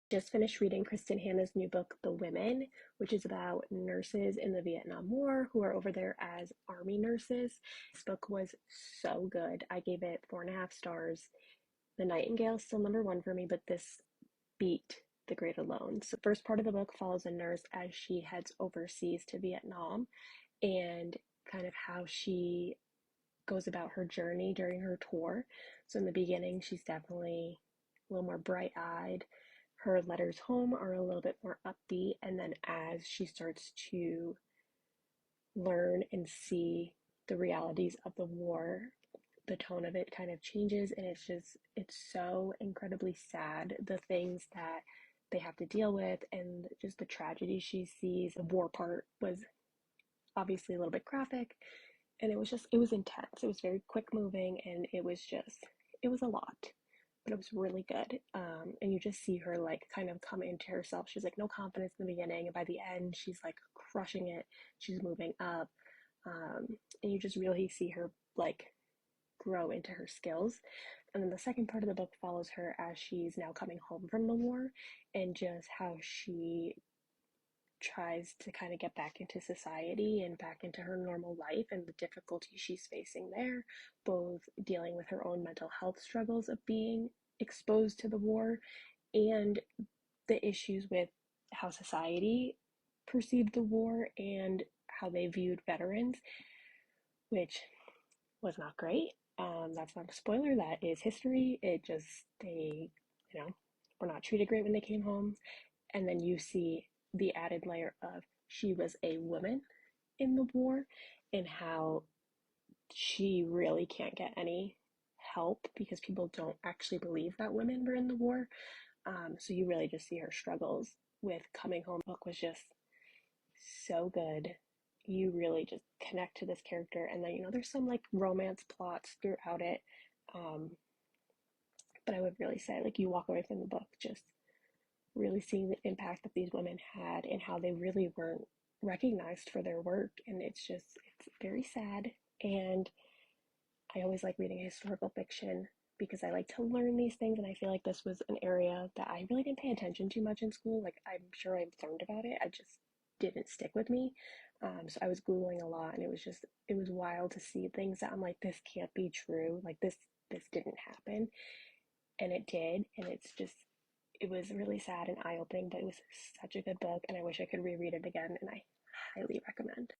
Just finished reading Kristin Hanna's new book, The Women, which is about nurses in the Vietnam War who are over there as army nurses. This book was so good. I gave it 4.5 stars. The Nightingale is still number one for me, but this beat The Great Alone. So the first part of the book follows a nurse as she heads overseas to Vietnam and kind of how she goes about her journey during her tour. So in the beginning, she's definitely a little more bright-eyed. Her letters home are a little bit more upbeat, and then as she starts to learn and see the realities of the war, the tone of it kind of changes, and it's so incredibly sad, the things that they have to deal with and just the tragedy she sees. The war part was obviously a little bit graphic, and it was intense. It was very quick moving, and it was a lot, but it was really good. And you just see her like kind of come into herself. She's like no confidence in the beginning, and by the end she's like crushing it. She's moving up. And you just really see her like grow into her skills. And then the second part of the book follows her as she's now coming home from the war, and just how she tries to kind of get back into society and back into her normal life, and the difficulty she's facing there, both dealing with her own mental health struggles of being exposed to the war and the issues with how society perceived the war and how they viewed veterans, which was not great. That's not a spoiler. That is history. You know, were not treated great when they came home. And then you see the added layer of she was a woman in the war and how she really can't get any help because people don't actually believe that women were in the war. So you really just see her struggles with coming home. The book was just so good. You really just connect to this character, and then there's some like romance plots throughout it. Um, but I would really say like you walk away from the book just really seeing the impact that these women had and how they really weren't recognized for their work. And it's very sad. And I always like reading historical fiction because I like to learn these things. And I feel like this was an area that I really didn't pay attention to much in school. Like, I'm sure I learned about it, I just didn't stick with me. So I was Googling a lot, and it was wild to see things that I'm like, this can't be true. Like, this didn't happen. And it did. And it was really sad and eye opening, but it was such a good book, and I wish I could reread it again, and I highly recommend.